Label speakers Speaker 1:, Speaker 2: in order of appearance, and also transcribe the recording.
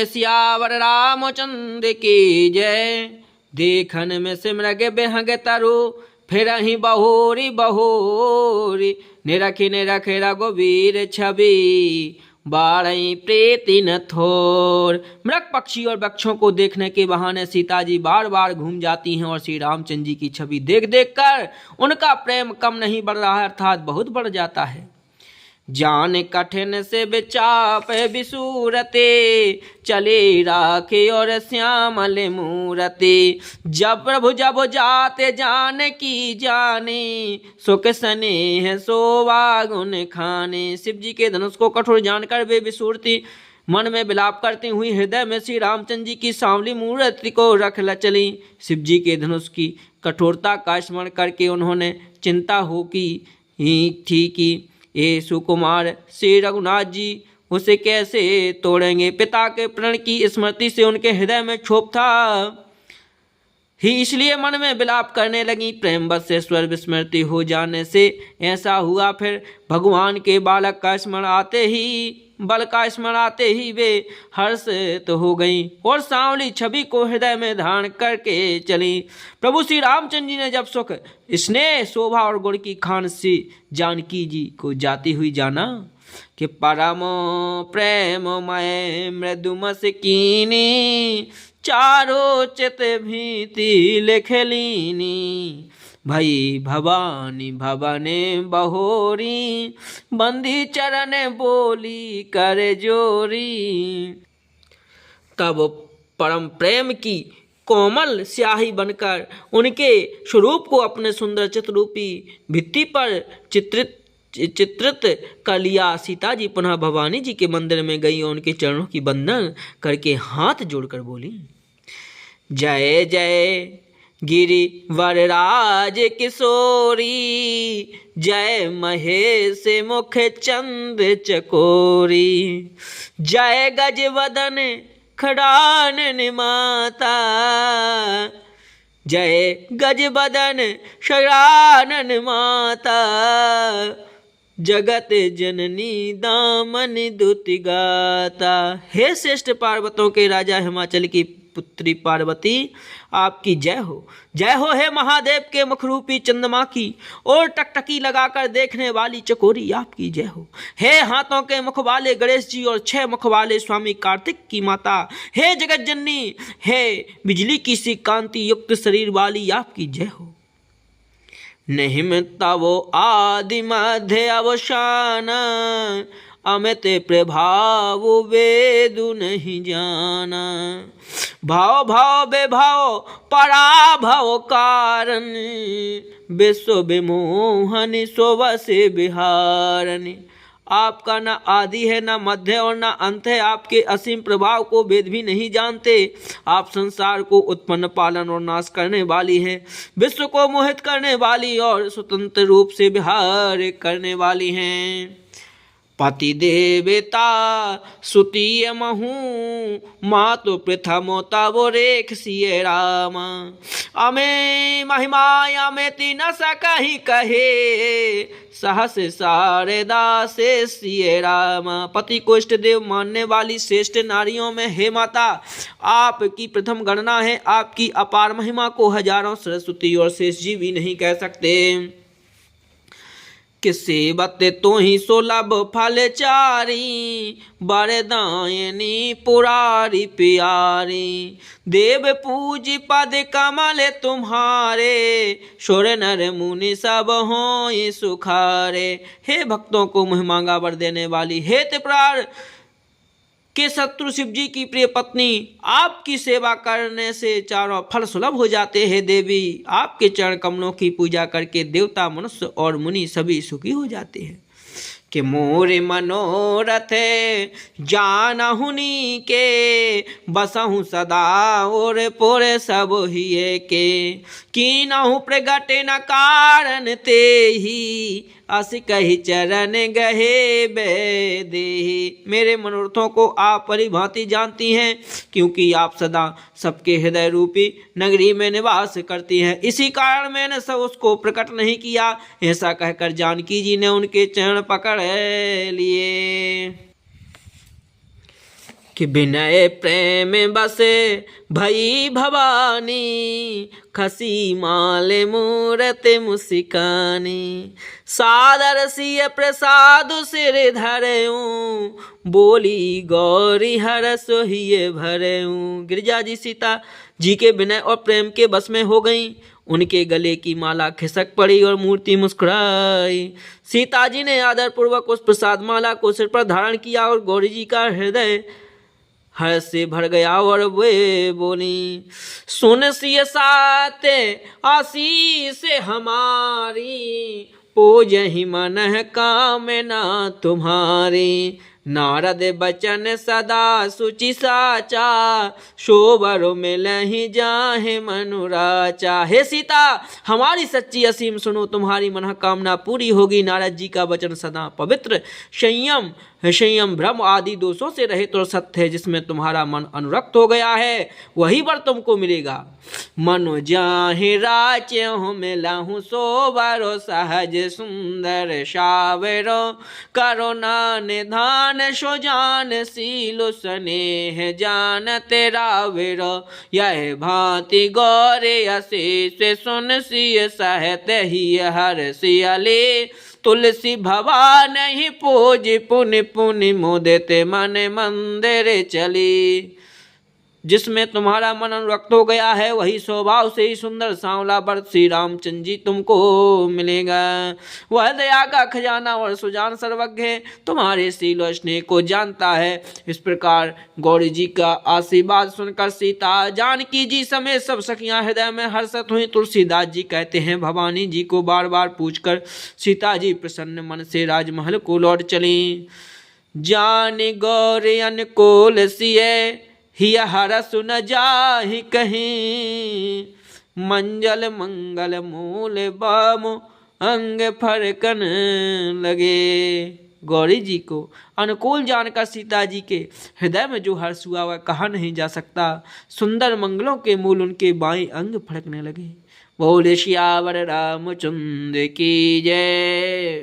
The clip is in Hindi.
Speaker 1: सियावर रामचंद्र की जय। देखन में सिमरग बेहंग तरु फिर ही बहोरी बहोरी। निरखी निरख रघुवीर छवि बारई प्रीति न थोर। मृग पक्षी और वृक्षों को देखने के बहाने सीता जी बार बार घूम जाती हैं और श्री रामचंद्र जी की छवि देख देख कर उनका प्रेम कम नहीं बढ़ रहा है, अर्थात बहुत बढ़ जाता है। जान कठिन से बिचाप बिसूरते चले राखे और श्यामल मूरते। जब प्रभु जब जाते जान की जाने सुख स्नेह शोभा गुण खाने। शिव जी के धनुष को कठोर जानकर वे बिसूरती मन में विलाप करती हुई हृदय में श्री रामचंद्र जी की सांवली मूर्ति को रख चली। शिव जी के धनुष की कठोरता का स्मरण करके उन्होंने चिंता हो की थी कि ये सुकुमार श्री रघुनाथ जी उसे कैसे तोड़ेंगे। पिता के प्रण की स्मृति से उनके हृदय में क्षोभ था ही, इसलिए मन में विलाप करने लगी। प्रेम बस से स्वर विस्मृति हो जाने से ऐसा हुआ। फिर भगवान के बालक का स्मरण आते ही बल का स्मरण आते ही वे हर्षित हो गईं और सांवली छवि को हृदय में धारण करके चली। प्रभु श्री रामचंद्र जी ने जब सुख स्नेह शोभा और गुण की खान से जानकी जी को जाती हुई जाना कि परम प्रेममय मृदुमस कीनी चारों चित भीति लिखलीनी। भई भवानी भवने बहोरी बंदी चरण बोली कर जोरी। तब परम प्रेम की कोमल स्याही बनकर उनके स्वरूप को अपने सुंदर चित्ररूपी भित्ति पर चित्रित कर लिया। सीता जी पुनः भवानी जी के मंदिर में गई और उनके चरणों की वंदन करके हाथ जोड़कर बोली, जय जय गिरि वरराज किशोरी जय महेश मुख चंद चकोरी। जय गज वदन खड़ानन माता जय गज वदन शरानन माता। जगत जननी दामन दुति गाता। हे श्रेष्ठ पार्वतों के राजा हिमाचल की पुत्री पार्वती आपकी जय हो। जय हो हे महादेव के मुखरूपी चंद्रमा की और टकटकी लगाकर देखने वाली चकोरी आपकी जय हो। हे हाथों के मुख वाले गणेश जी और 6 मुख वाले स्वामी कार्तिक की माता। हे जगत जननी, हे बिजली की सी कांति युक्त शरीर वाली आपकी जय हो। निहिमता वो आदि मध्य अवसान अमित प्रभाव वेदु नहीं जाना। भाव भाव बेभाव पराभव कारण विश्व विमोहन शोभा से विहारन। आपका न आदि है न मध्य और न अंत है। आपके असीम प्रभाव को वेद भी नहीं जानते। आप संसार को उत्पन्न पालन और नाश करने वाली हैं, विश्व को मोहित करने वाली और स्वतंत्र रूप से विहार करने वाली हैं। पति देवता सुतीय महू मातु प्रथमो तब रेख सिय राम। अमे महिमा में तीन सकहि कहे सहस शारदा से सिय राम। पति को इष्ट देव मानने वाली श्रेष्ठ नारियों में हे माता आपकी प्रथम गणना है। आपकी अपार महिमा को हजारों सरस्वती और शेष जी भी नहीं कह सकते। किसे बते तो ही सुलभ फल चारी बरदायनी पुरारी प्यारी। देव पूज पद कमल तुम्हारे सुर नर मुनि सब हों सुखारे। हे भक्तों को मुँह मांगा वर देने वाली, हे त्रिपुरार के शत्रु शिव जी की प्रिय पत्नी, आपकी सेवा करने से चारों फल सुलभ हो जाते हैं। देवी आपके चरण कमलों की पूजा करके देवता मनुष्य और मुनि सभी सुखी हो जाते हैं। कि मोर मनोरथ जानहुनी के बसहु सदा और पुर सब हिये के। कीनहु प्रगट न कारण ते ही अस कही चरण गहे बेदेही। मेरे मनोरथों को आप परिभांति जानती हैं, क्योंकि आप सदा सबके हृदय रूपी नगरी में निवास करती हैं। इसी कारण मैंने सब उसको प्रकट नहीं किया। ऐसा कहकर जानकी जी ने उनके चरण पकड़ लिए। कि विनय प्रेम बसे भई भवानी, खसी माल मूरत मुस्कानी। सादर सिय प्रसाद सिर धरऊं, बोली गौरी हर सोहिए भरऊं। गिरिजा जी सीता जी के विनय और प्रेम के बस में हो गईं। उनके गले की माला खिसक पड़ी और मूर्ति मुस्कुराई। सीता जी ने आदर पूर्वक उस प्रसाद माला को सिर पर धारण किया और गौरी जी का हृदय हर्ष से भर गया और वे बोली, सुन सिय साते आशीष हमारी, पूजहि मन कामना तुम्हारी। नारद बचन सदा सुचि साचा, शोभरो मिलहि जाहे मनुराचा। हे सीता, हमारी सच्ची असीम सुनो, तुम्हारी मनोकामना पूरी होगी। नारद जी का वचन सदा पवित्र, संयम भ्रम आदि दोषों से रहित और सत्य है। जिसमें तुम्हारा मन अनुरक्त हो गया है वही वर तुमको मिलेगा। मनु जाहि राच्यहु मिलहु, सोबरो सहज सुंदर शावरो, करुणा निधान सो जान सीलो, स्नेह जान तेरा विरो। यह भांति गौरे अशीष सुन सिय सहत ही हर सियले, तुलसी भवान ही पूज पुनि पुनि मोदित मन मंदिर चली। जिसमें तुम्हारा मन अनुरक्त हो गया है वही स्वभाव से ही सुंदर सांवला वर श्री रामचंद्र जी तुमको मिलेगा। वह दया का खजाना और सुजान सर्वज्ञ है, तुम्हारे शील और स्नेह को जानता है। इस प्रकार गौरी जी का आशीर्वाद सुनकर सीता जानकी जी समेत सब सखियां हृदय में हर्षित हुई। तुलसीदास जी कहते हैं, भवानी जी को बार बार पूछकर सीता जी प्रसन्न मन से राजमहल को लौट चली। जान गौरी अनुकूल सिय, हिय हरस न जाहि कहीं, मंजल मंगल मूल बाम अंग फरकन लगे। गौरी जी को अनुकूल जानकर सीता जी के हृदय में जो हर्ष हुआ वह कहा नहीं जा सकता। सुंदर मंगलों के मूल उनके बाएं अंग फड़कने लगे। बोले सियावर रामचंद्र की जय।